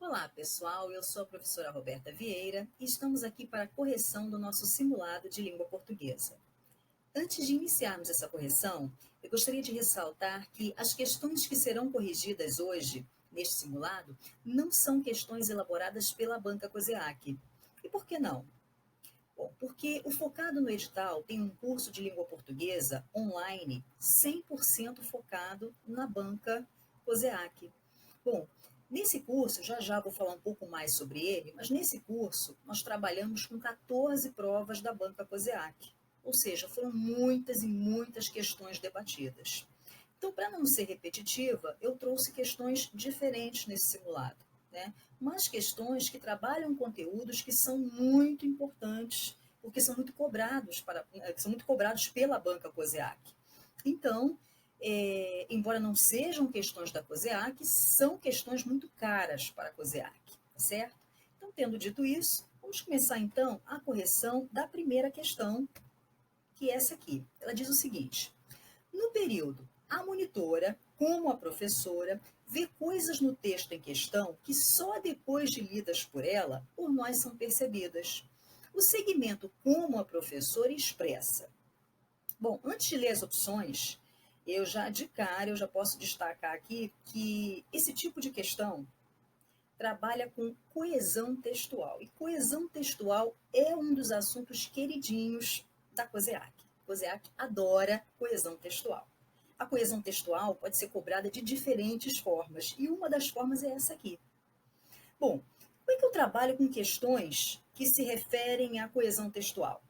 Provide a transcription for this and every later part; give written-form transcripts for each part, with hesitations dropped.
Olá, pessoal. Eu sou a professora Roberta Vieira e estamos aqui para a correção do nosso simulado de língua portuguesa. Antes de iniciarmos essa correção, eu gostaria de ressaltar que as questões que serão corrigidas hoje, neste simulado, não são questões elaboradas pela Banca COSEAC. E por que não? Bom, porque o Focado no Edital tem um curso de língua portuguesa online 100% focado na Banca COSEAC. Bom, nesse curso, já já vou falar um pouco mais sobre ele, mas nesse curso nós trabalhamos com 14 provas da Banca COSEAC, ou seja, foram muitas e muitas questões debatidas. Então, para não ser repetitiva, eu trouxe questões diferentes nesse simulado, né? Mas questões que trabalham conteúdos que são muito importantes, porque são muito cobrados, são muito cobrados pela Banca COSEAC. Então, embora não sejam questões da COSEAC, são questões muito caras para a COSEAC, tá certo? Então, tendo dito isso, vamos começar então a correção da primeira questão, que é essa aqui. Ela diz o seguinte: no período, a monitora, como a professora, vê coisas no texto em questão que só depois de lidas por ela, por nós são percebidas. O segmento como a professora expressa. Bom, antes de ler as opções, eu já posso destacar aqui que esse tipo de questão trabalha com coesão textual. E coesão textual é um dos assuntos queridinhos da COSEAC. A COSEAC adora coesão textual. A coesão textual pode ser cobrada de diferentes formas, e uma das formas é essa aqui. Bom, como é que eu trabalho com questões que se referem à coesão textual?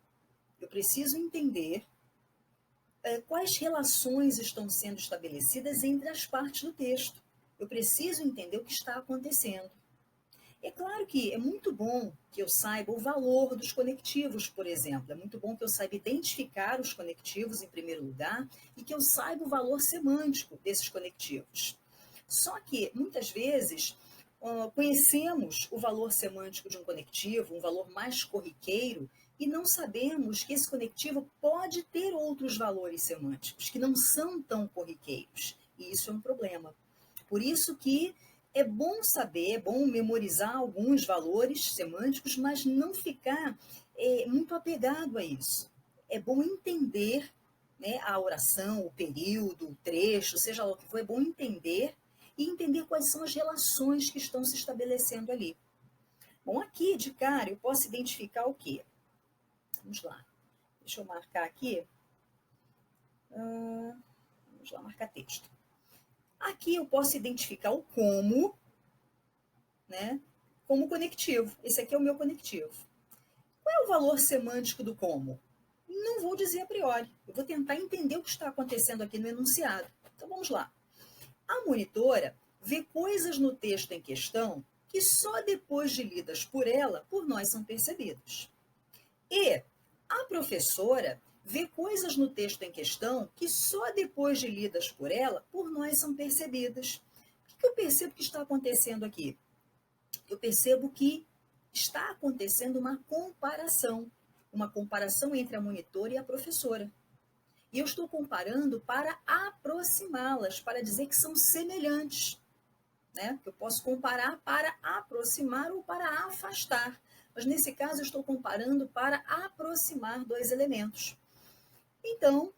Eu preciso entender quais relações estão sendo estabelecidas entre as partes do texto. Eu preciso entender o que está acontecendo. É claro que é muito bom que eu saiba o valor dos conectivos, por exemplo. É muito bom que eu saiba identificar os conectivos em primeiro lugar e que eu saiba o valor semântico desses conectivos. Só que, muitas vezes, conhecemos o valor semântico de um conectivo, um valor mais corriqueiro, e não sabemos que esse conectivo pode ter outros valores semânticos que não são tão corriqueiros. E isso é um problema. Por isso que é bom saber, é bom memorizar alguns valores semânticos, mas não ficar muito apegado a isso. É bom entender, né, a oração, o período, o trecho, seja lá o que for, é bom entender e entender quais são as relações que estão se estabelecendo ali. Bom, aqui de cara eu posso identificar o quê? Vamos lá. Deixa eu marcar aqui. Vamos lá, marcar texto. Aqui eu posso identificar o como, né, como conectivo. Esse aqui é o meu conectivo. Qual é o valor semântico do como? Não vou dizer a priori. Eu vou tentar entender o que está acontecendo aqui no enunciado. Então vamos lá. A monitora vê coisas no texto em questão que só depois de lidas por ela, por nós são percebidas. E a professora vê coisas no texto em questão que só depois de lidas por ela, por nós são percebidas. O que eu percebo que está acontecendo aqui? Eu percebo que está acontecendo uma comparação entre a monitora e a professora. E eu estou comparando para aproximá-las, para dizer que são semelhantes, né? Eu posso comparar para aproximar ou para afastar, mas nesse caso eu estou comparando para aproximar dois elementos. Então,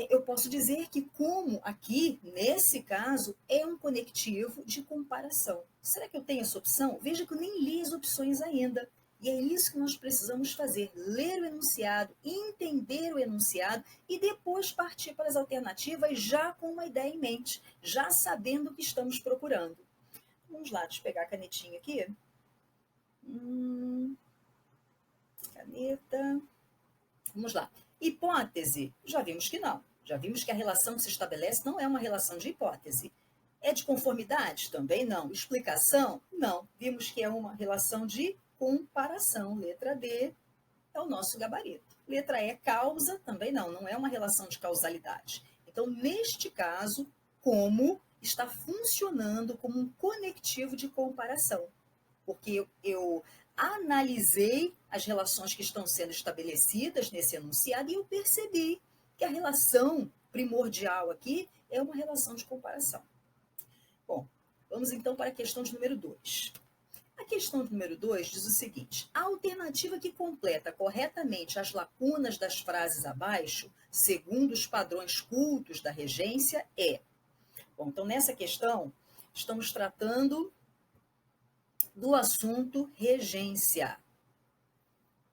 eu posso dizer que como aqui, nesse caso, é um conectivo de comparação. Será que eu tenho essa opção? Veja que eu nem li as opções ainda. E é isso que nós precisamos fazer, ler o enunciado, entender o enunciado e depois partir para as alternativas já com uma ideia em mente, já sabendo o que estamos procurando. Vamos lá, deixa eu pegar a canetinha aqui. Caneta. Vamos lá. Hipótese, já vimos que não. Já vimos que a relação que se estabelece não é uma relação de hipótese. É de conformidade? Também não. Explicação? Não. Vimos que é uma relação de comparação. Letra D é o nosso gabarito. Letra E, causa? Também não. Não é uma relação de causalidade. Então, neste caso, como está funcionando como um conectivo de comparação. Porque eu analisei as relações que estão sendo estabelecidas nesse enunciado e eu percebi que a relação primordial aqui é uma relação de comparação. Bom, Vamos então para a questão de número 2. A questão de número 2 diz o seguinte: a alternativa que completa corretamente as lacunas das frases abaixo, segundo os padrões cultos da regência, é. Bom, então nessa questão, estamos tratando do assunto regência.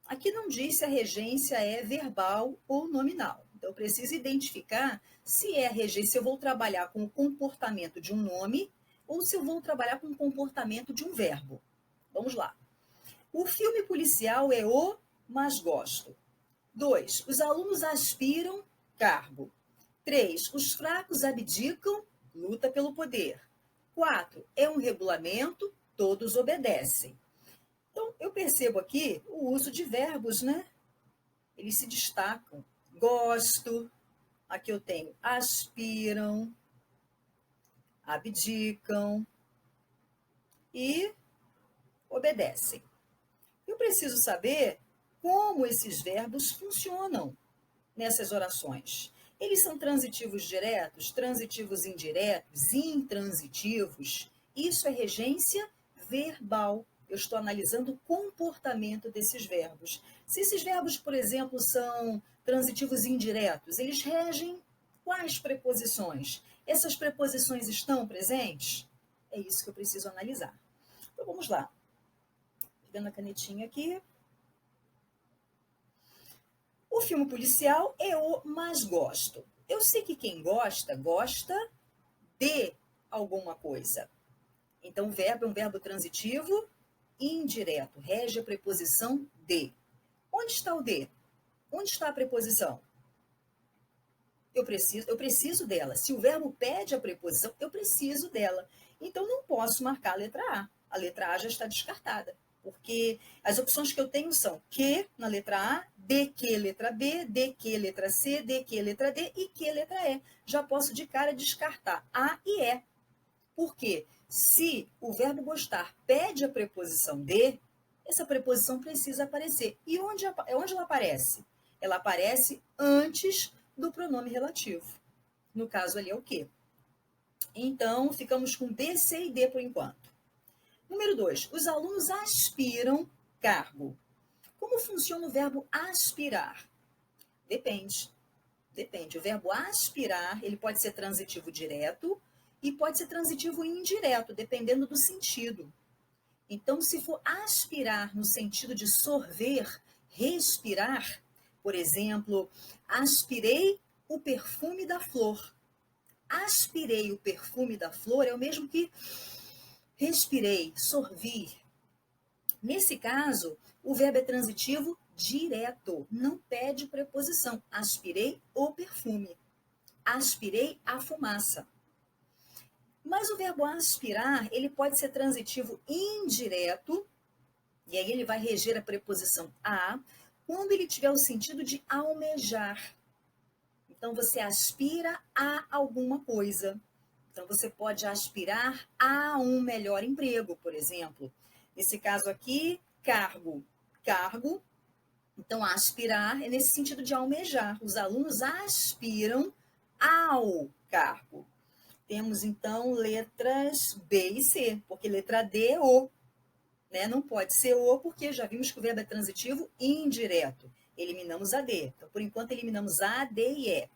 Aqui não diz se a regência é verbal ou nominal. Então, eu preciso identificar se é a regência, se eu vou trabalhar com o comportamento de um nome ou se eu vou trabalhar com o comportamento de um verbo. Vamos lá. O filme policial é o mais gosto. 2. Os alunos aspiram, cargo. 3. Os fracos abdicam, luta pelo poder. 4. É um regulamento, todos obedecem. Então, eu percebo aqui o uso de verbos, né? Eles se destacam. Gosto, aqui eu tenho aspiram, abdicam e obedecem. Eu preciso saber como esses verbos funcionam nessas orações. Eles são transitivos diretos, transitivos indiretos, intransitivos. Isso é regência verbal. Eu estou analisando o comportamento desses verbos. Se esses verbos, por exemplo, são transitivos indiretos, eles regem quais preposições? Essas preposições estão presentes? É isso que eu preciso analisar. Então, vamos lá. Pegando a canetinha aqui. O filme policial é o mais gosto. Eu sei que quem gosta, gosta de alguma coisa. Então, o verbo é um verbo transitivo indireto, rege a preposição de. Onde está o de? Onde está a preposição? Eu preciso dela. Se o verbo pede a preposição, eu preciso dela. Então, não posso marcar a letra A. A letra A já está descartada, porque as opções que eu tenho são que na letra A, de que letra B, de que letra C, de que letra D e que letra E. Já posso de cara descartar A e E. Por quê? Se o verbo gostar pede a preposição de, essa preposição precisa aparecer. E onde ela aparece? Ela aparece antes do pronome relativo. No caso ali é o quê? Então, ficamos com B, C e D por enquanto. Número 2. Os alunos aspiram cargo. Como funciona o verbo aspirar? Depende. O verbo aspirar, ele pode ser transitivo direto e pode ser transitivo indireto, dependendo do sentido. Então, se for aspirar no sentido de sorver, respirar, por exemplo, aspirei o perfume da flor. Aspirei o perfume da flor é o mesmo que respirei, sorvi. Nesse caso, o verbo é transitivo direto, não pede preposição. Aspirei o perfume. Aspirei a fumaça. Mas o verbo aspirar, ele pode ser transitivo indireto, e aí ele vai reger a preposição a, quando ele tiver o sentido de almejar. Então, você aspira a alguma coisa. Então, você pode aspirar a um melhor emprego, por exemplo. Nesse caso aqui, cargo. Cargo. Então, aspirar é nesse sentido de almejar. Os alunos aspiram ao cargo. Temos, então, letras B e C, porque letra D é o. Né? Não pode ser o, porque já vimos que o verbo é transitivo indireto. Eliminamos a D. Então, por enquanto, eliminamos A, D e E.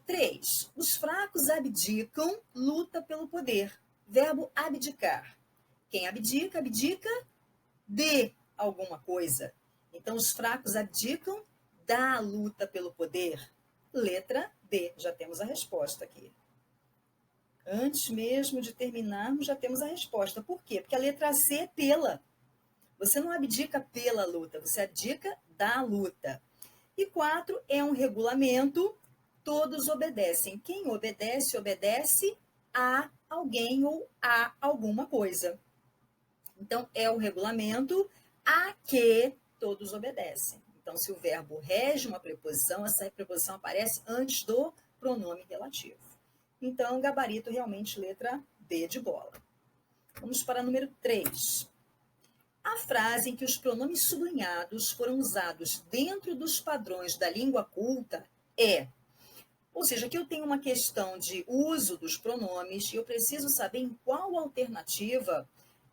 3. Os fracos abdicam, luta pelo poder. Verbo abdicar. Quem abdica, abdica de alguma coisa. Então, os fracos abdicam da luta pelo poder. Letra D. Já temos a resposta aqui. Antes mesmo de terminarmos, já temos a resposta. Por quê? Porque a letra C é pela. Você não abdica pela luta, você abdica da luta. E 4, é um regulamento, todos obedecem. Quem obedece, obedece a alguém ou a alguma coisa. Então, é o regulamento a que todos obedecem. Então, se o verbo rege uma preposição, essa preposição aparece antes do pronome relativo. Então, gabarito realmente letra B de bola. Vamos para o número 3. A frase em que os pronomes sublinhados foram usados dentro dos padrões da língua culta é: Ou seja, aqui eu tenho uma questão de uso dos pronomes e eu preciso saber em qual alternativa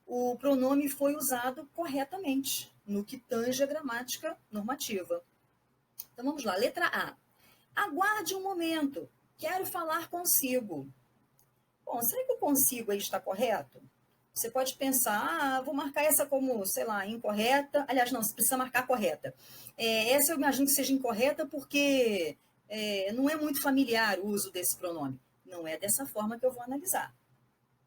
o pronome foi usado corretamente, no que tange a gramática normativa. Então vamos lá, letra A. Aguarde um momento, quero falar consigo. Bom, será que o consigo aí está correto? Você pode pensar, vou marcar essa como, sei lá, incorreta. Aliás, não, você precisa marcar correta. Essa eu imagino que seja incorreta porque não é muito familiar o uso desse pronome. Não é dessa forma que eu vou analisar.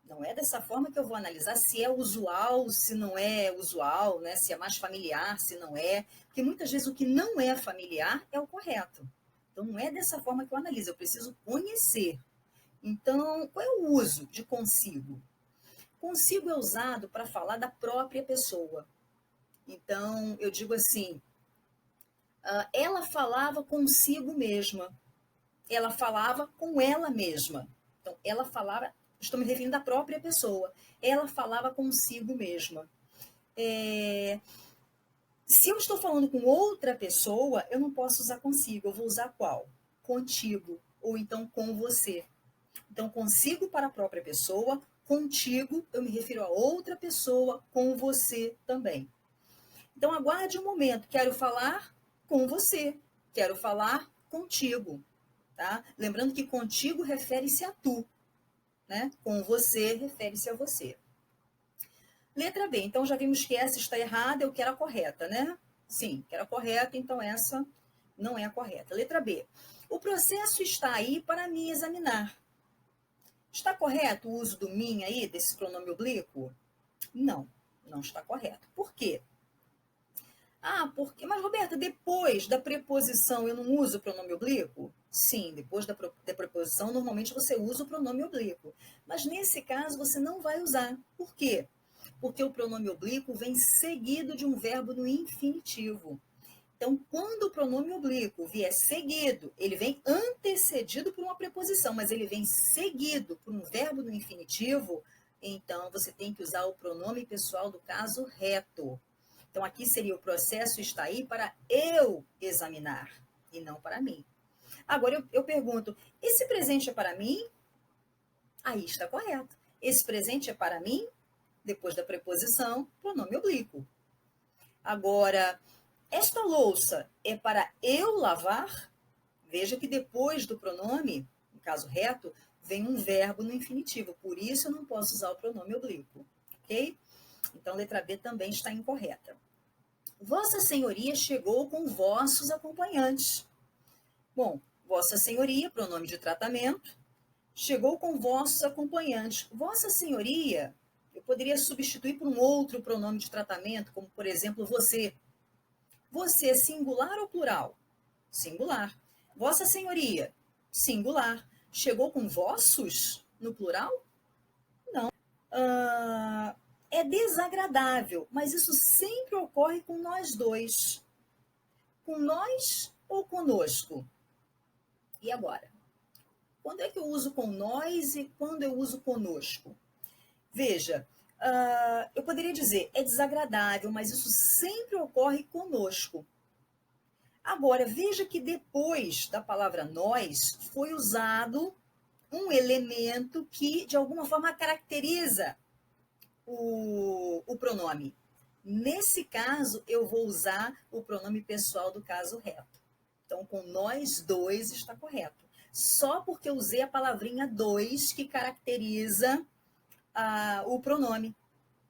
Não é dessa forma que eu vou analisar se é usual, se não é usual, né? Se é mais familiar, se não é. Porque muitas vezes o que não é familiar é o correto. Então, não é dessa forma que eu analiso, eu preciso conhecer. Então, qual é o uso de consigo? Consigo é usado para falar da própria pessoa. Então, eu digo assim, ela falava consigo mesma. Ela falava com ela mesma. Então, ela falava, estou me referindo à própria pessoa. Ela falava consigo mesma. Se eu estou falando com outra pessoa, eu não posso usar consigo. Eu vou usar qual? Contigo. Ou então com você. Então, consigo para a própria pessoa, contigo, eu me refiro a outra pessoa, com você também. Então, aguarde um momento. Quero falar com você. Quero falar contigo. Tá? Lembrando que contigo refere-se a tu. Né? Com você refere-se a você. Letra B. Então, já vimos que essa está errada, eu quero a correta, né? Sim, quero a correta, então essa não é a correta. Letra B. O processo está aí para me examinar. Está correto o uso do mim aí, desse pronome oblíquo? Não, não está correto. Por quê? Mas Roberta, depois da preposição eu não uso o pronome oblíquo? Sim, depois da preposição normalmente você usa o pronome oblíquo. Mas nesse caso você não vai usar. Por quê? Porque o pronome oblíquo vem seguido de um verbo no infinitivo. Então, quando o pronome oblíquo vier seguido, ele vem antecedido por uma preposição, mas ele vem seguido por um verbo no infinitivo, então você tem que usar o pronome pessoal do caso reto. Então, aqui seria o processo está aí para eu examinar e não para mim. Agora, eu pergunto, esse presente é para mim? Aí está correto. Esse presente é para mim? Depois da preposição, pronome oblíquo. Agora, esta louça é para eu lavar? Veja que depois do pronome, no caso reto, vem um verbo no infinitivo. Por isso, eu não posso usar o pronome oblíquo. Ok? Então, letra B também está incorreta. Vossa Senhoria chegou com vossos acompanhantes. Bom, Vossa Senhoria, pronome de tratamento, chegou com vossos acompanhantes. Vossa Senhoria, eu poderia substituir por um outro pronome de tratamento, como, por exemplo, você. Você é singular ou plural? Singular. Vossa Senhoria, singular. Chegou com vossos no plural? Não. É desagradável, mas isso sempre ocorre com nós dois. Com nós ou conosco? E agora? Quando é que eu uso com nós e quando eu uso conosco? Veja, eu poderia dizer, é desagradável, mas isso sempre ocorre conosco. Agora, veja que depois da palavra nós, foi usado um elemento que, de alguma forma, caracteriza o pronome. Nesse caso, eu vou usar o pronome pessoal do caso reto. Então, com nós dois está correto. Só porque eu usei a palavrinha dois que caracteriza o pronome.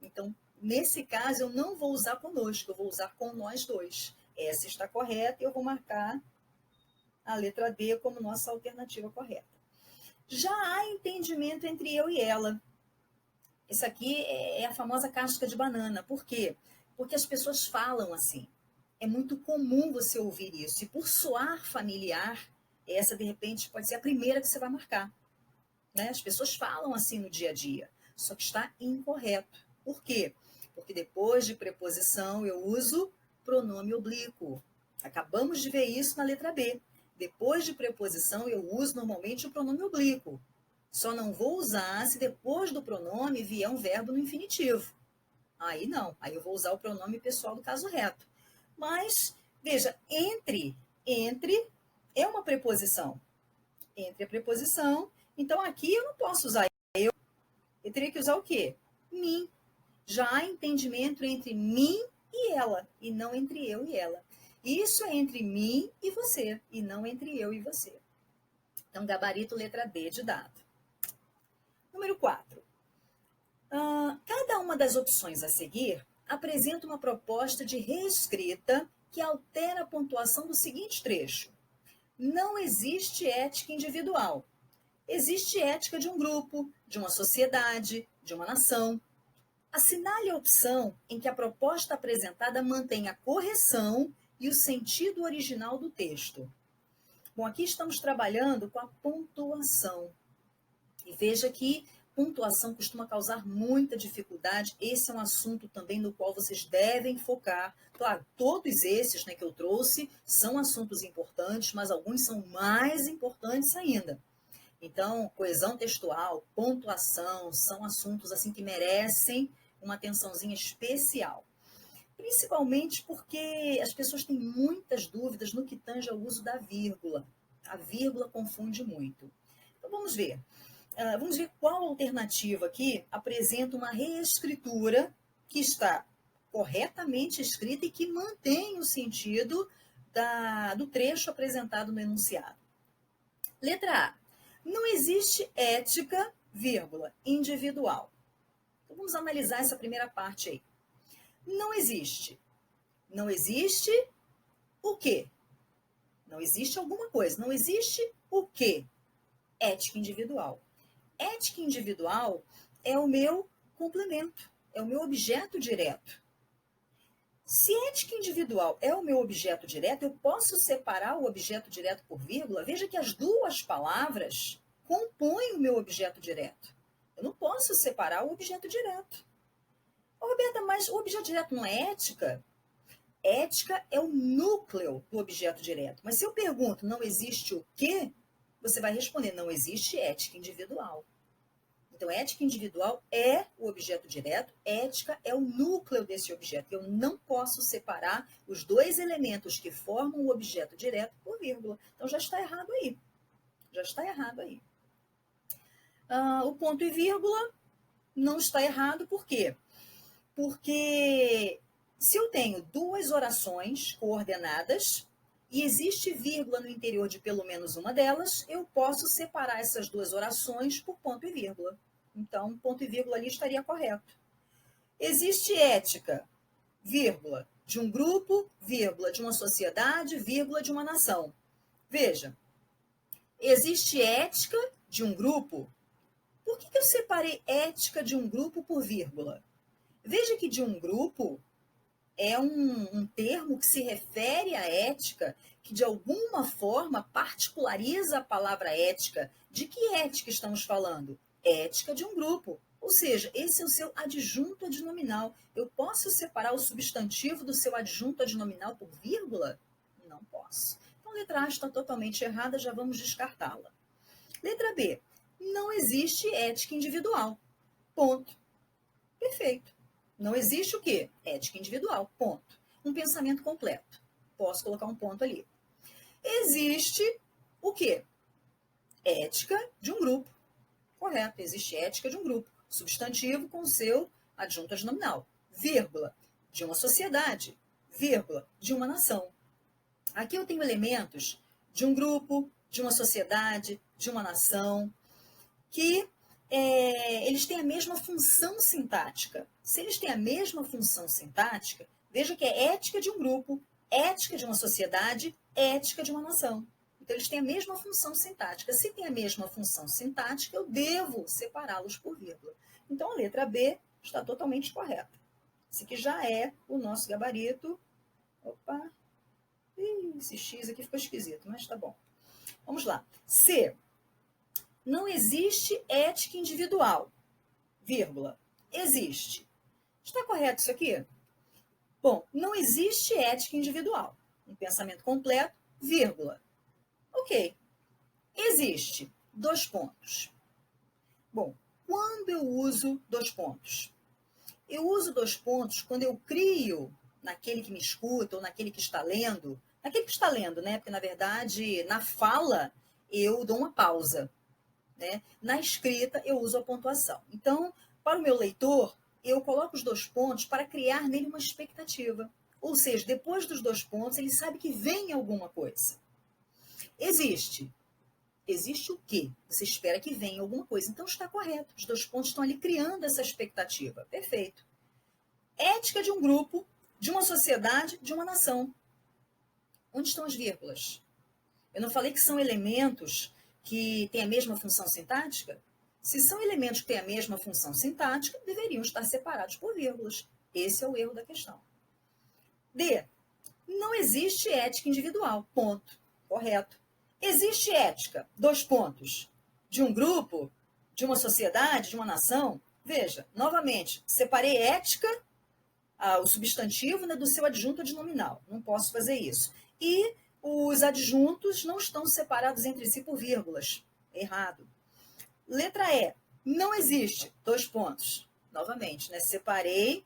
Então, nesse caso, eu não vou usar conosco, eu vou usar com nós dois. Essa está correta e eu vou marcar a letra D como nossa alternativa correta. Já há entendimento entre eu e ela. Isso aqui é a famosa casca de banana. Por quê? Porque as pessoas falam assim. É muito comum você ouvir isso. E por soar familiar, essa, de repente, pode ser a primeira que você vai marcar. Né? As pessoas falam assim no dia a dia. Só que está incorreto. Por quê? Porque depois de preposição eu uso pronome oblíquo. Acabamos de ver isso na letra B. Depois de preposição eu uso normalmente o pronome oblíquo. Só não vou usar se depois do pronome vier um verbo no infinitivo. Aí não, aí eu vou usar o pronome pessoal do caso reto. Mas, veja, entre é uma preposição. entre a preposição. Então, aqui eu não posso usar eu teria que usar o quê? Mim. Já há entendimento entre mim e ela, e não entre eu e ela. Isso é entre mim e você, e não entre eu e você. Então, gabarito letra B de dado. Número 4. Cada uma das opções a seguir apresenta uma proposta de reescrita que altera a pontuação do seguinte trecho. Não existe ética individual. Existe ética de um grupo, de uma sociedade, de uma nação. Assinale a opção em que a proposta apresentada mantém a correção e o sentido original do texto. Bom, aqui estamos trabalhando com a pontuação. E veja que pontuação costuma causar muita dificuldade. Esse é um assunto também no qual vocês devem focar. Claro, todos esses, né, que eu trouxe são assuntos importantes, mas alguns são mais importantes ainda. Então, coesão textual, pontuação, são assuntos assim que merecem uma atençãozinha especial. Principalmente porque as pessoas têm muitas dúvidas no que tange ao uso da vírgula. A vírgula confunde muito. Então, vamos ver. Vamos ver qual alternativa aqui apresenta uma reescritura que está corretamente escrita e que mantém o sentido do trecho apresentado no enunciado. Letra A. Não existe ética, vírgula, individual. Então, vamos analisar essa primeira parte aí. Não existe. Não existe o quê? Não existe alguma coisa. Não existe o quê? Ética individual. Ética individual é o meu complemento, é o meu objeto direto. Se ética individual é o meu objeto direto, eu posso separar o objeto direto por vírgula. Veja que as duas palavras compõem o meu objeto direto. Eu não posso separar o objeto direto. Roberta, mas o objeto direto não é ética? Ética é o núcleo do objeto direto. Mas se eu pergunto, não existe o quê? Você vai responder, não existe ética individual. Então, ética individual é o objeto direto, ética é o núcleo desse objeto. Eu não posso separar os dois elementos que formam o objeto direto por vírgula. Então, já está errado aí. Já está errado aí. O ponto e vírgula não está errado, por quê? Porque se eu tenho duas orações coordenadas e existe vírgula no interior de pelo menos uma delas, eu posso separar essas duas orações por ponto e vírgula. Então, ponto e vírgula ali estaria correto. Existe ética, vírgula, de um grupo, vírgula, de uma sociedade, vírgula, de uma nação. Veja, existe ética de um grupo. Por que eu separei ética de um grupo por vírgula? Veja que de um grupo é um termo que se refere à ética, que de alguma forma particulariza a palavra ética. De que ética estamos falando? Ética de um grupo. Ou seja, esse é o seu adjunto adnominal. Eu posso separar o substantivo do seu adjunto adnominal por vírgula? Não posso. Então, a letra A está totalmente errada, já vamos descartá-la. Letra B. Não existe ética individual. Ponto. Perfeito. Não existe o quê? Ética individual, ponto. Um pensamento completo. Posso colocar um ponto ali. Existe o quê? Ética de um grupo. Correto, existe ética de um grupo. Substantivo com o seu adjunto adnominal. Vírgula, de uma sociedade. Vírgula, de uma nação. Aqui eu tenho elementos de um grupo, de uma sociedade, de uma nação, que eles têm a mesma função sintática. Se eles têm a mesma função sintática, veja que é ética de um grupo, ética de uma sociedade, ética de uma nação. Então, eles têm a mesma função sintática. Se tem a mesma função sintática, eu devo separá-los por vírgula. Então, a letra B está totalmente correta. Esse aqui já é o nosso gabarito. Opa! Esse X aqui ficou esquisito, mas tá bom. Vamos lá. C. Não existe ética individual, vírgula, existe. Está correto isso aqui? Bom, não existe ética individual. Um pensamento completo, vírgula. Ok. Existe, dois pontos. Bom, quando eu uso dois pontos? Eu uso dois pontos quando eu crio naquele que me escuta ou naquele que está lendo, né? Porque, na verdade, na fala, eu dou uma pausa, né? Na escrita, eu uso a pontuação. Então, para o meu leitor, eu coloco os 2 pontos para criar nele uma expectativa. Ou seja, depois dos 2 pontos, ele sabe que vem alguma coisa. Existe. Existe o quê? Você espera que venha alguma coisa. Então, está correto. Os 2 pontos estão ali criando essa expectativa. Perfeito. Ética de um grupo, de uma sociedade, de uma nação. Onde estão as vírgulas? Eu não falei que são elementos que têm a mesma função sintática? Se são elementos que têm a mesma função sintática, deveriam estar separados por vírgulas. Esse é o erro da questão. D. Não existe ética individual. Ponto. Correto. Existe ética, 2 pontos, de um grupo, de uma sociedade, de uma nação? Veja, novamente, separei ética, o substantivo, né, do seu adjunto adnominal. Não posso fazer isso. E os adjuntos não estão separados entre si por vírgulas. Errado. Letra E. Não existe. 2 pontos. Novamente, né? Separei,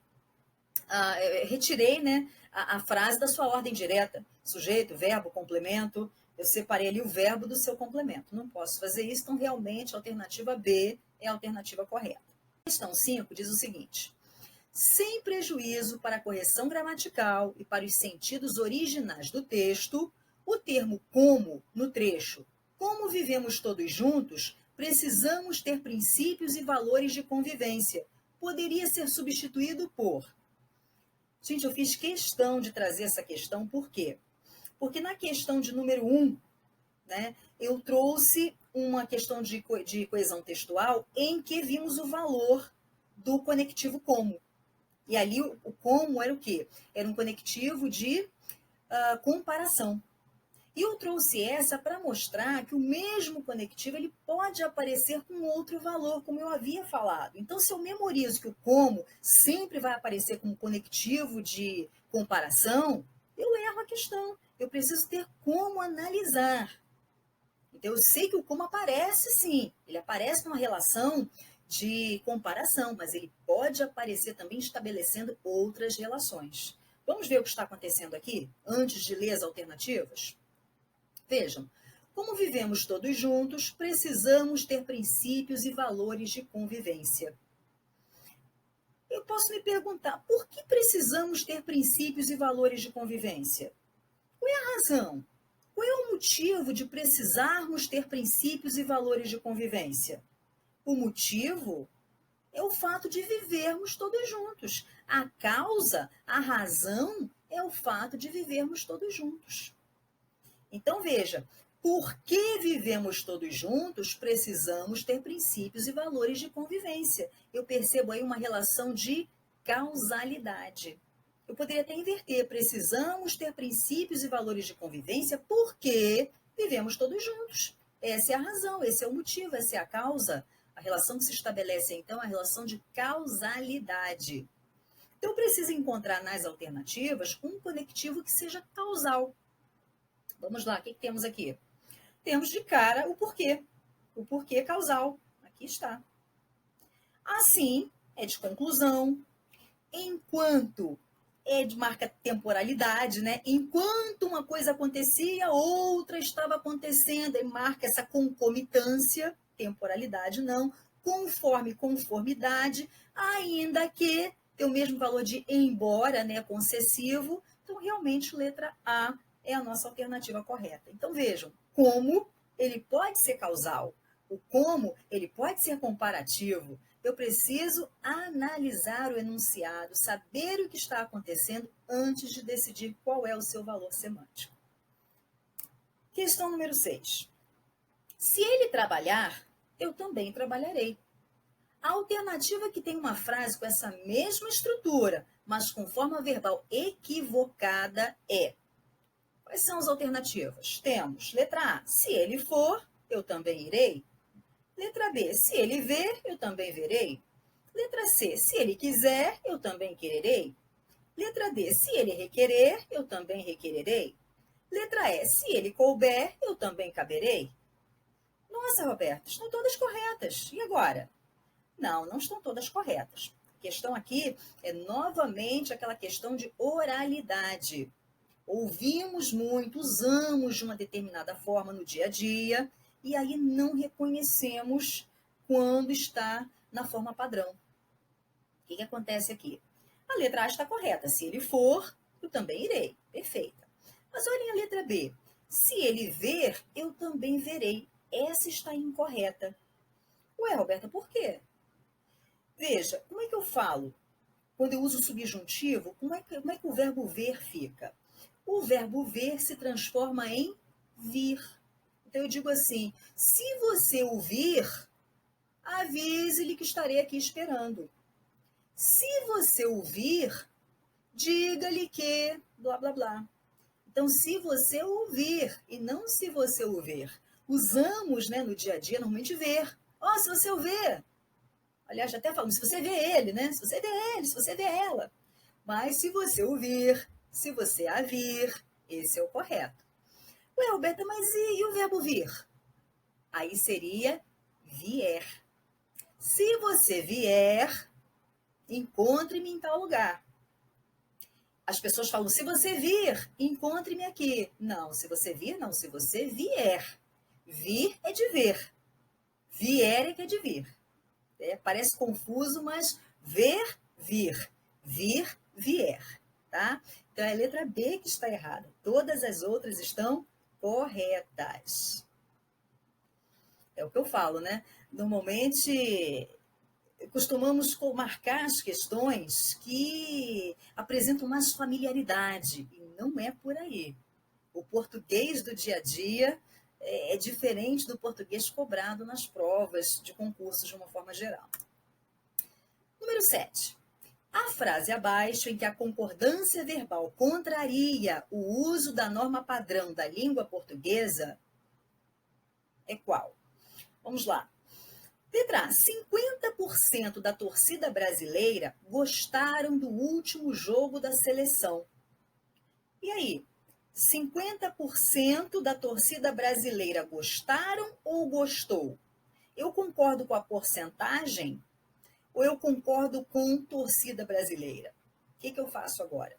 retirei, né, a frase da sua ordem direta. Sujeito, verbo, complemento. Eu separei ali o verbo do seu complemento. Não posso fazer isso, então realmente a alternativa B é a alternativa correta. A questão 5 diz o seguinte: sem prejuízo para a correção gramatical e para os sentidos originais do texto, o termo como no trecho "como vivemos todos juntos", precisamos ter princípios e valores de convivência. Poderia ser substituído por... Gente, eu fiz questão de trazer essa questão, por quê? Porque na questão de número 1, né, eu trouxe uma questão de coesão textual em que vimos o valor do conectivo como. E ali o como era o quê? Era um conectivo de comparação. E eu trouxe essa para mostrar que o mesmo conectivo ele pode aparecer com outro valor, como eu havia falado. Então, se eu memorizo que o como sempre vai aparecer como conectivo de comparação, eu erro a questão. Eu preciso ter como analisar. Então, eu sei que o como aparece, sim. Ele aparece numa relação de comparação, mas ele pode aparecer também estabelecendo outras relações. Vamos ver o que está acontecendo aqui, antes de ler as alternativas? Vejam, como vivemos todos juntos, precisamos ter princípios e valores de convivência. Eu posso me perguntar, por que precisamos ter princípios e valores de convivência? Qual é a razão? Qual é o motivo de precisarmos ter princípios e valores de convivência? O motivo é o fato de vivermos todos juntos. A causa, a razão, é o fato de vivermos todos juntos. Então, veja, por que vivemos todos juntos, precisamos ter princípios e valores de convivência. Eu percebo aí uma relação de causalidade. Eu poderia até inverter, precisamos ter princípios e valores de convivência porque vivemos todos juntos. Essa é a razão, esse é o motivo, essa é a causa. A relação que se estabelece, então, é a relação de causalidade. Então, eu preciso encontrar nas alternativas um conectivo que seja causal. Vamos lá, o que temos aqui? Temos de cara o porquê. O porquê causal. Aqui está. Assim, é de conclusão. Enquanto é de marca temporalidade, né? Enquanto uma coisa acontecia, outra estava acontecendo. E marca essa concomitância, temporalidade não. Conforme, conformidade, ainda que tem o mesmo valor de embora, né? Concessivo. Então, realmente, letra A é a nossa alternativa correta. Então, vejam, como ele pode ser causal, o como ele pode ser comparativo. Eu preciso analisar o enunciado, saber o que está acontecendo antes de decidir qual é o seu valor semântico. Questão número 6. Se ele trabalhar, eu também trabalharei. A alternativa que tem uma frase com essa mesma estrutura, mas com forma verbal equivocada é: quais são as alternativas? Temos letra A, se ele for, eu também irei. Letra B, se ele ver, eu também verei. Letra C, se ele quiser, eu também quererei. Letra D, se ele requerer, eu também requererei. Letra E, se ele couber, eu também caberei. Nossa, Roberta, estão todas corretas. E agora? Não, não estão todas corretas. A questão aqui é novamente aquela questão de oralidade. Ouvimos muito, usamos de uma determinada forma no dia a dia, e aí não reconhecemos quando está na forma padrão. O que acontece aqui? A letra A está correta. Se ele for, eu também irei. Perfeita. Mas olhem a letra B. Se ele ver, eu também verei. Essa está incorreta. Ué, Roberta, por quê? Veja, como é que eu falo? Quando eu uso o subjuntivo, como é que o verbo ver fica? O verbo ver se transforma em vir. Então eu digo assim, se você o vir, avise-lhe que estarei aqui esperando. Se você o vir, diga-lhe que blá blá blá. Então, se você ouvir e não se você o ver. Usamos, né, no dia a dia, normalmente ver. Ó, se você o ver. Aliás, até falamos, se você vê ele, né? Se você vê ele, se você vê ela. Mas se você ouvir, se você a vir, esse é o correto. Ué, Roberta, mas e o verbo vir? Aí seria vier. Se você vier, encontre-me em tal lugar. As pessoas falam, se você vir, encontre-me aqui. Não, se você vir, não, se você vier. Vir é de ver. Vier é que é de vir. Parece confuso, mas ver, vir. Vir, vier. Tá? Então é a letra B que está errada. Todas as outras estão corretas. É o que eu falo, né? Normalmente costumamos marcar as questões que apresentam mais familiaridade, e não é por aí. O português do dia a dia é diferente do português cobrado nas provas de concursos de uma forma geral. Número 7. A frase abaixo, em que a concordância verbal contraria o uso da norma padrão da língua portuguesa, é qual? Vamos lá. Letra A, 50% da torcida brasileira gostaram do último jogo da seleção. E aí? 50% da torcida brasileira gostaram ou gostou? Eu concordo com a porcentagem ou eu concordo com torcida brasileira? O que eu faço agora?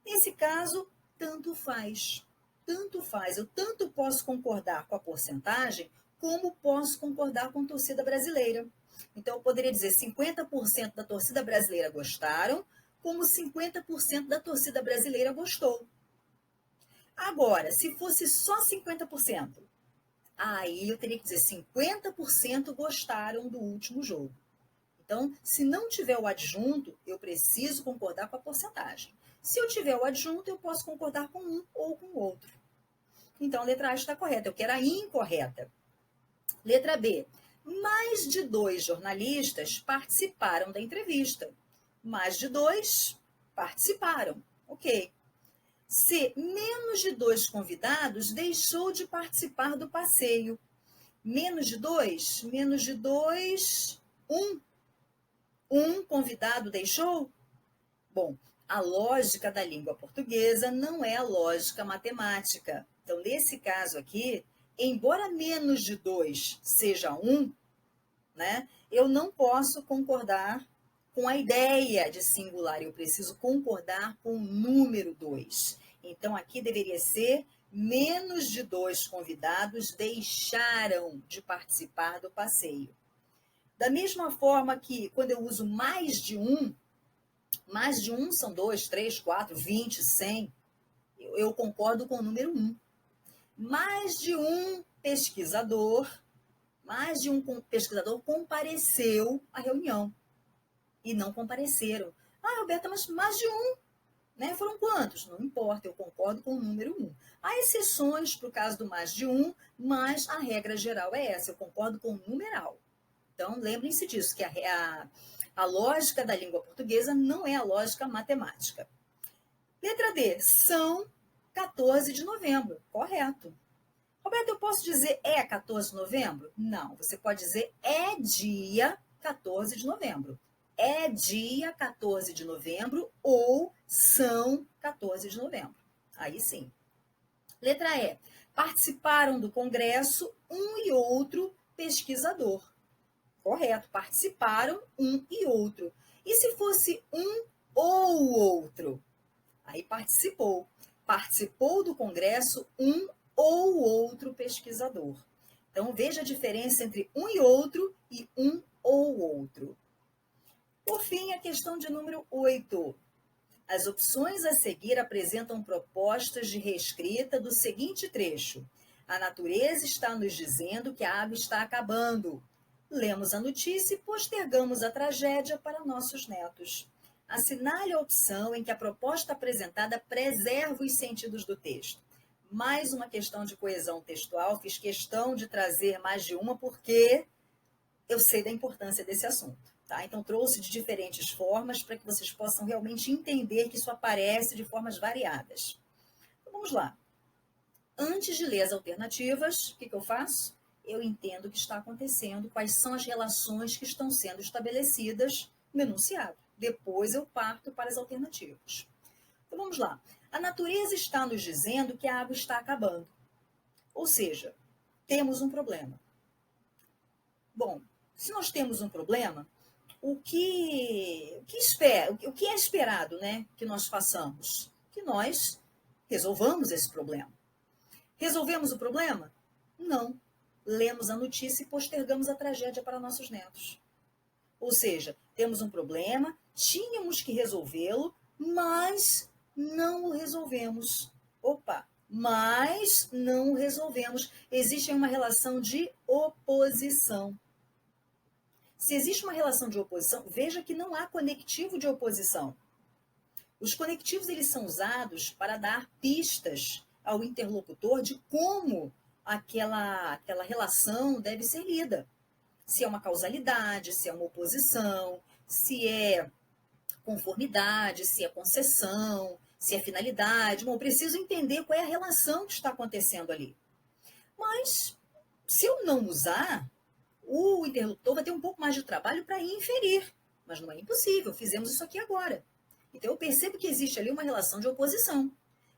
Nesse caso, tanto faz. Tanto faz. Eu tanto posso concordar com a porcentagem como posso concordar com a torcida brasileira. Então, eu poderia dizer 50% da torcida brasileira gostaram, como 50% da torcida brasileira gostou. Agora, se fosse só 50%, aí eu teria que dizer 50% gostaram do último jogo. Então, se não tiver o adjunto, eu preciso concordar com a porcentagem. Se eu tiver o adjunto, eu posso concordar com um ou com o outro. Então, a letra A está correta. Eu quero a incorreta. Letra B. Mais de 2 jornalistas participaram da entrevista. Mais de 2 participaram. Ok. C. Menos de 2 convidados deixou de participar do passeio. Menos de 2? Menos de 2, 1. Um convidado deixou? Bom, a lógica da língua portuguesa não é a lógica matemática. Então, nesse caso aqui, embora menos de 2 seja 1, né, eu não posso concordar com a ideia de singular, eu preciso concordar com o número 2. Então, aqui deveria ser menos de 2 convidados deixaram de participar do passeio. Da mesma forma que, quando eu uso mais de um são 2, 3, 4, 20, 100, eu concordo com o número 1. Mais de um pesquisador compareceu à reunião e não compareceram. Ah, Roberta, mas mais de um, né? Foram quantos? Não importa, eu concordo com o número 1. Há exceções para o caso do mais de um, mas a regra geral é essa, eu concordo com o numeral. Então, lembrem-se disso, que a lógica da língua portuguesa não é a lógica matemática. Letra D, são 14 de novembro, correto. Roberto, eu posso dizer é 14 de novembro? Não, você pode dizer é dia 14 de novembro. É dia 14 de novembro ou são 14 de novembro. Aí sim. Letra E, participaram do congresso um e outro pesquisador. Correto, participaram um e outro. E se fosse um ou outro? Aí participou. Participou do congresso um ou outro pesquisador. Então, veja a diferença entre um e outro e um ou outro. Por fim, a questão de número 8. As opções a seguir apresentam propostas de reescrita do seguinte trecho: a natureza está nos dizendo que a água está acabando. Lemos a notícia e postergamos a tragédia para nossos netos. Assinale a opção em que a proposta apresentada preserva os sentidos do texto. Mais uma questão de coesão textual, fiz questão de trazer mais de uma porque eu sei da importância desse assunto. Tá? Então, trouxe de diferentes formas para que vocês possam realmente entender que isso aparece de formas variadas. Então, vamos lá. Antes de ler as alternativas, o que eu faço? Eu entendo o que está acontecendo, quais são as relações que estão sendo estabelecidas no enunciado. Depois eu parto para as alternativas. Então, vamos lá. A natureza está nos dizendo que a água está acabando. Ou seja, temos um problema. Bom, se nós temos um problema, o que é esperado, né, que nós façamos? Que nós resolvamos esse problema. Resolvemos o problema? Não. Lemos a notícia e postergamos a tragédia para nossos netos. Ou seja, temos um problema, tínhamos que resolvê-lo, mas não o resolvemos. Mas não o resolvemos. Existe uma relação de oposição. Se existe uma relação de oposição, veja que não há conectivo de oposição. Os conectivos eles são usados para dar pistas ao interlocutor de como aquela relação deve ser lida. Se é uma causalidade, se é uma oposição, se é conformidade, se é concessão, se é finalidade. Bom, eu preciso entender qual é a relação que está acontecendo ali. Mas, se eu não usar, o interlocutor vai ter um pouco mais de trabalho para inferir. Mas não é impossível, fizemos isso aqui agora. Então, eu percebo que existe ali uma relação de oposição. O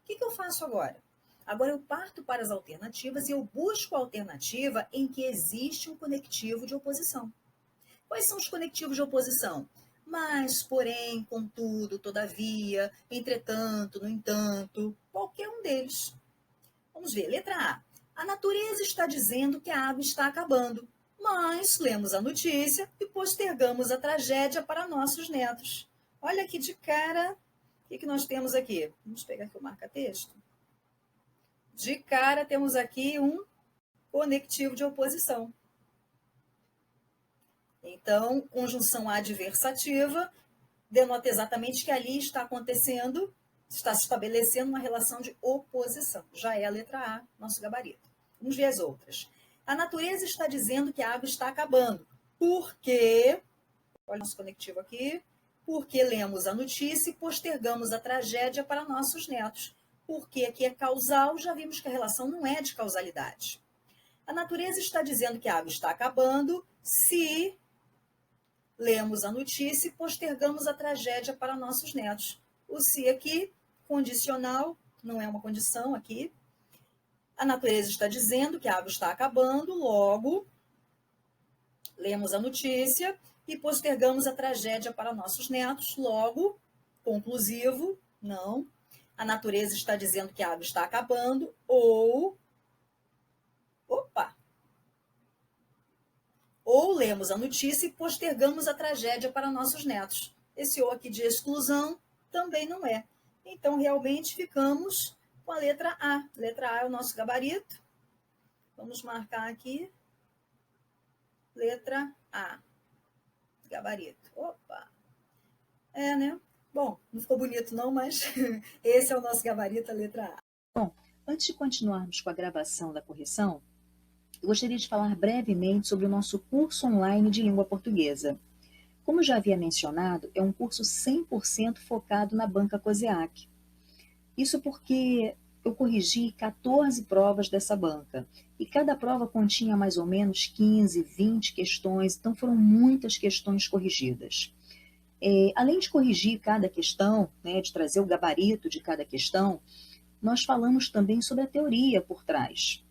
que eu faço agora? Agora eu parto para as alternativas e eu busco a alternativa em que existe um conectivo de oposição. Quais são os conectivos de oposição? Mas, porém, contudo, todavia, entretanto, no entanto, qualquer um deles. Vamos ver, letra A. A natureza está dizendo que a água está acabando, mas lemos a notícia e postergamos a tragédia para nossos netos. Olha aqui de cara, o que nós temos aqui? Vamos pegar aqui o marca-texto. De cara, temos aqui um conectivo de oposição. Então, conjunção adversativa denota exatamente que ali está acontecendo, está se estabelecendo uma relação de oposição. Já é a letra A, nosso gabarito. Vamos ver as outras. A natureza está dizendo que a água está acabando. Por quê? Olha o nosso conectivo aqui. Porque lemos a notícia e postergamos a tragédia para nossos netos. Porque aqui é causal, já vimos que a relação não é de causalidade. A natureza está dizendo que a água está acabando se lemos a notícia e postergamos a tragédia para nossos netos. O se aqui, condicional, não é uma condição aqui. A natureza está dizendo que a água está acabando, logo, lemos a notícia e postergamos a tragédia para nossos netos, logo, conclusivo, não. A natureza está dizendo que a água está acabando, ou lemos a notícia e postergamos a tragédia para nossos netos. Esse ou aqui de exclusão também não é. Então, realmente, ficamos com a letra A. Letra A é o nosso gabarito. Vamos marcar aqui. Letra A. Gabarito. É, né? Bom, não ficou bonito não, mas esse é o nosso gabarito, a letra A. Bom, antes de continuarmos com a gravação da correção, eu gostaria de falar brevemente sobre o nosso curso online de língua portuguesa. Como já havia mencionado, é um curso 100% focado na banca COSEAC. Isso porque eu corrigi 14 provas dessa banca, e cada prova continha mais ou menos 15, 20 questões, então foram muitas questões corrigidas. Além de corrigir cada questão, né, de trazer o gabarito de cada questão, nós falamos também sobre a teoria por trás.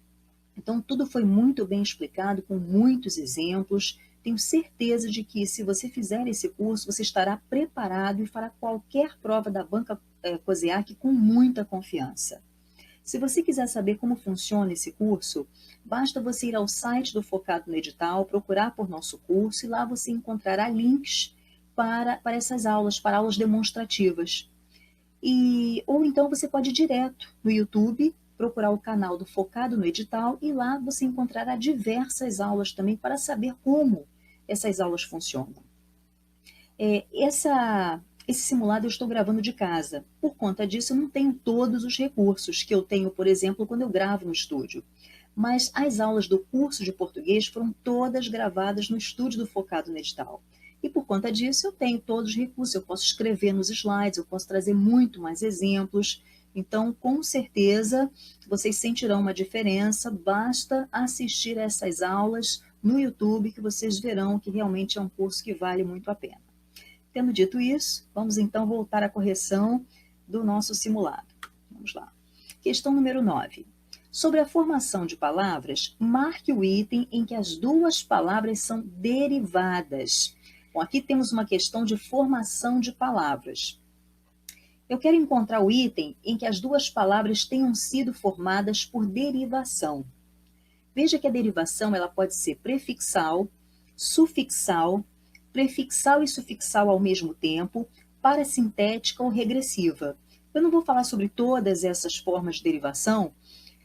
Então, tudo foi muito bem explicado, com muitos exemplos. Tenho certeza de que, se você fizer esse curso, você estará preparado e fará qualquer prova da banca COSEAC com muita confiança. Se você quiser saber como funciona esse curso, basta você ir ao site do Focado no Edital, procurar por nosso curso e lá você encontrará links para essas aulas, para aulas demonstrativas. Ou então você pode ir direto no YouTube, procurar o canal do Focado no Edital e lá você encontrará diversas aulas também para saber como essas aulas funcionam. Esse simulado eu estou gravando de casa. Por conta disso, eu não tenho todos os recursos que eu tenho, por exemplo, quando eu gravo no estúdio. Mas as aulas do curso de português foram todas gravadas no estúdio do Focado no Edital. E por conta disso, eu tenho todos os recursos. Eu posso escrever nos slides, eu posso trazer muito mais exemplos. Então, com certeza, vocês sentirão uma diferença. Basta assistir a essas aulas no YouTube que vocês verão que realmente é um curso que vale muito a pena. Tendo dito isso, vamos então voltar à correção do nosso simulado. Vamos lá. Questão número 9. Sobre a formação de palavras, marque o item em que as duas palavras são derivadas. Bom, aqui temos uma questão de formação de palavras. Eu quero encontrar o item em que as duas palavras tenham sido formadas por derivação. Veja que a derivação ela pode ser prefixal, sufixal, prefixal e sufixal ao mesmo tempo, parasintética ou regressiva. Eu não vou falar sobre todas essas formas de derivação,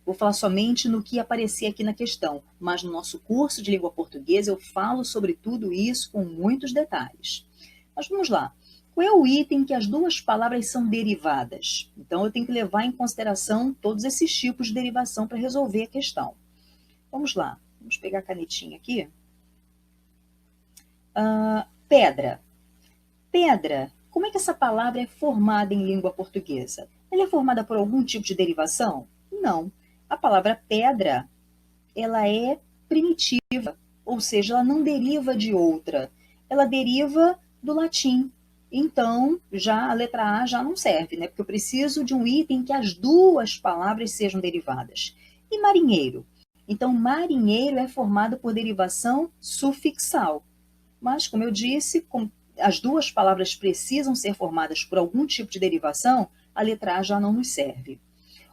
vou falar somente no que aparecer aqui na questão, mas no nosso curso de língua portuguesa eu falo sobre tudo isso com muitos detalhes. Mas vamos lá. Qual é o item em que as duas palavras são derivadas? Então eu tenho que levar em consideração todos esses tipos de derivação para resolver a questão. Vamos lá. Vamos pegar a canetinha aqui. Pedra. Pedra. Como é que essa palavra é formada em língua portuguesa? Ela é formada por algum tipo de derivação? Não. A palavra pedra, ela é primitiva, ou seja, ela não deriva de outra. Ela deriva do latim. Então, já a letra A já não serve, né? Porque eu preciso de um item que as duas palavras sejam derivadas. E marinheiro? Então, marinheiro é formado por derivação sufixal. Mas, como eu disse, as duas palavras precisam ser formadas por algum tipo de derivação, a letra A já não nos serve.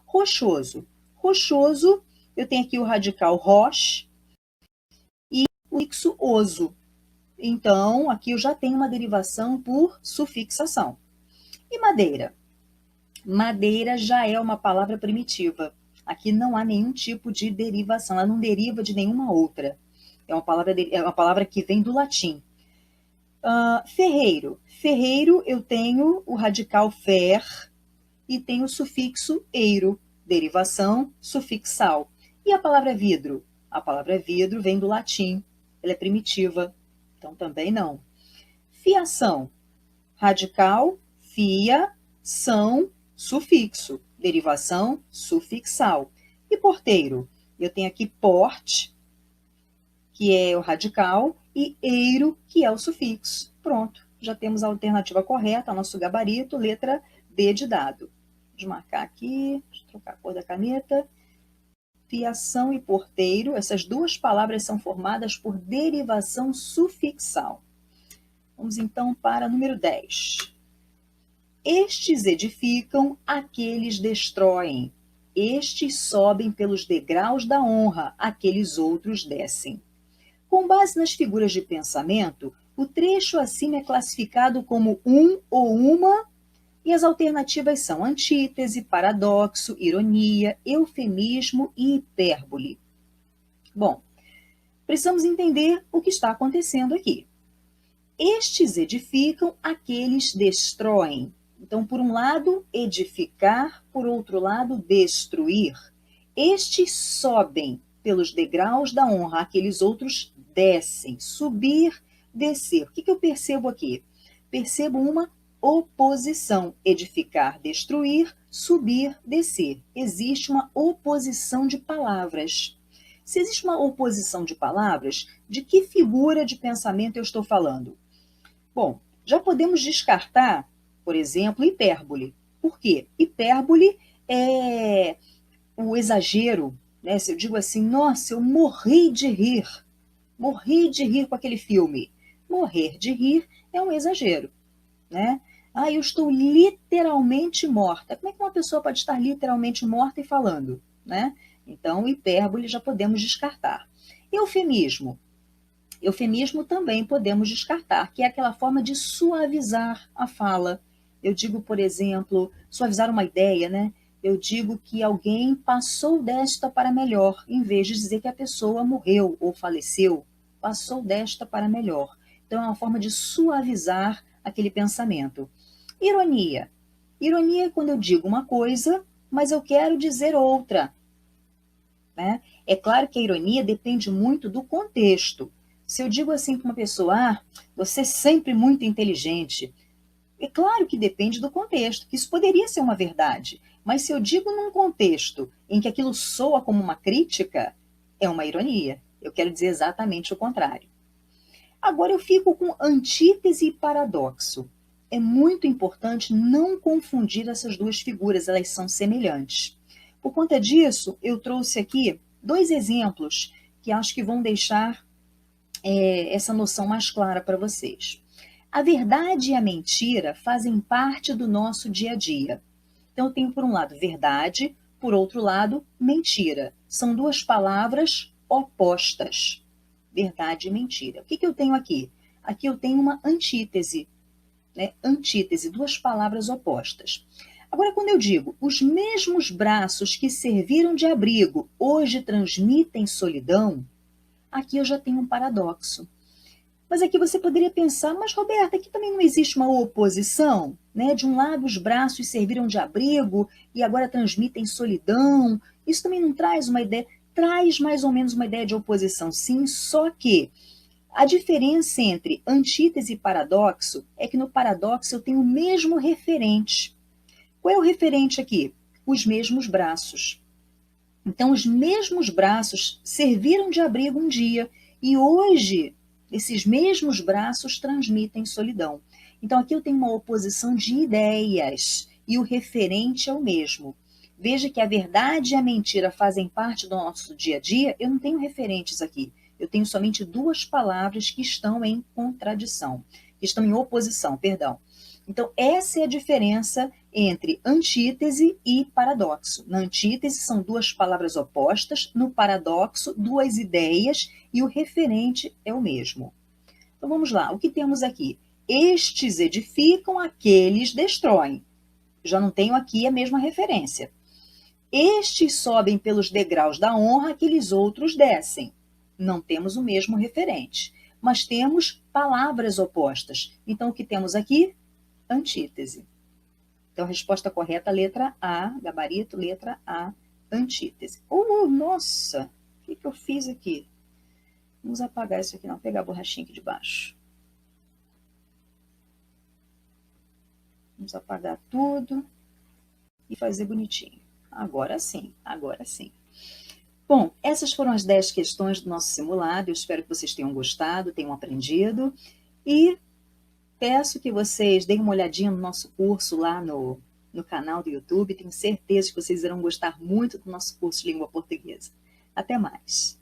Rochoso. Rochoso, eu tenho aqui o radical roche e o fixo oso. Então, aqui eu já tenho uma derivação por sufixação. E madeira? Madeira já é uma palavra primitiva. Aqui não há nenhum tipo de derivação, ela não deriva de nenhuma outra. É uma palavra que vem do latim. Ferreiro. Ferreiro, eu tenho o radical fer e tenho o sufixo eiro, derivação sufixal. E a palavra vidro? A palavra vidro vem do latim, ela é primitiva, então também não. Fiação. Radical, fia, são, sufixo, derivação sufixal. E porteiro? Eu tenho aqui porte, que é o radical, e eiro, que é o sufixo. Pronto, já temos a alternativa correta, nosso gabarito, letra D de dado. Vamos marcar aqui, deixa eu trocar a cor da caneta. Fiação e porteiro, essas duas palavras são formadas por derivação sufixal. Vamos então para número 10. Estes edificam, aqueles destroem. Estes sobem pelos degraus da honra, aqueles outros descem. Com base nas figuras de pensamento, o trecho acima é classificado como um ou uma, e as alternativas são antítese, paradoxo, ironia, eufemismo e hipérbole. Bom, precisamos entender o que está acontecendo aqui. Estes edificam, aqueles destroem. Então, por um lado, edificar, por outro lado, destruir. Estes sobem pelos degraus da honra, aqueles outros descem. Subir, descer. O que eu percebo aqui? Percebo uma oposição. Edificar, destruir, subir, descer. Existe uma oposição de palavras. Se existe uma oposição de palavras, de que figura de pensamento eu estou falando? Bom, já podemos descartar, por exemplo, hipérbole. Por quê? Hipérbole é o exagero, né? Se eu digo assim, nossa, eu morri de rir com aquele filme. Morrer de rir é um exagero, né? Ah, eu estou literalmente morta. Como é que uma pessoa pode estar literalmente morta e falando, né? Então, hipérbole já podemos descartar. Eufemismo. Eufemismo também podemos descartar, que é aquela forma de suavizar a fala. Eu digo, por exemplo, suavizar uma ideia, né? Eu digo que alguém passou desta para melhor, em vez de dizer que a pessoa morreu ou faleceu. Passou desta para melhor. Então, é uma forma de suavizar aquele pensamento. Ironia. Ironia é quando eu digo uma coisa, mas eu quero dizer outra, né? É claro que a ironia depende muito do contexto. Se eu digo assim para uma pessoa, você é sempre muito inteligente, é claro que depende do contexto, que isso poderia ser uma verdade. Mas se eu digo num contexto em que aquilo soa como uma crítica, é uma ironia. Eu quero dizer exatamente o contrário. Agora eu fico com antítese e paradoxo. É muito importante não confundir essas duas figuras, elas são semelhantes. Por conta disso, eu trouxe aqui 2 exemplos que acho que vão deixar essa noção mais clara para vocês. A verdade e a mentira fazem parte do nosso dia a dia. Então, eu tenho, por um lado, verdade, por outro lado, mentira. São 2 palavras opostas. Verdade e mentira. O que eu tenho aqui? Aqui eu tenho uma antítese, né? Antítese, 2 palavras opostas. Agora, quando eu digo os mesmos braços que serviram de abrigo hoje transmitem solidão, aqui eu já tenho um paradoxo. Mas aqui você poderia pensar, mas Roberta, aqui também não existe uma oposição, né? De um lado os braços serviram de abrigo e agora transmitem solidão. Isso também não traz uma ideia, traz mais ou menos uma ideia de oposição, sim, só que a diferença entre antítese e paradoxo é que no paradoxo eu tenho o mesmo referente. Qual é o referente aqui? Os mesmos braços. Então, os mesmos braços serviram de abrigo um dia e hoje esses mesmos braços transmitem solidão. Então, aqui eu tenho uma oposição de ideias e o referente é o mesmo. Veja que a verdade e a mentira fazem parte do nosso dia a dia, eu não tenho referentes aqui. Eu tenho somente 2 palavras que estão em contradição, que estão em oposição, perdão. Então, essa é a diferença entre antítese e paradoxo. Na antítese são 2 palavras opostas, no paradoxo, 2 ideias e o referente é o mesmo. Então vamos lá, o que temos aqui? Estes edificam, aqueles destroem. Já não tenho aqui a mesma referência. Estes sobem pelos degraus da honra, aqueles outros descem. Não temos o mesmo referente, mas temos palavras opostas. Então o que temos aqui? Antítese. Então, a resposta correta, letra A, gabarito, letra A, antítese. Oh, nossa, o que eu fiz aqui? Vamos apagar isso aqui, não, pegar a borrachinha aqui de baixo. Vamos apagar tudo e fazer bonitinho. Agora sim, agora sim. Bom, essas foram as 10 questões do nosso simulado. Eu espero que vocês tenham gostado, tenham aprendido. E peço que vocês deem uma olhadinha no nosso curso lá no canal do YouTube. Tenho certeza que vocês irão gostar muito do nosso curso de língua portuguesa. Até mais!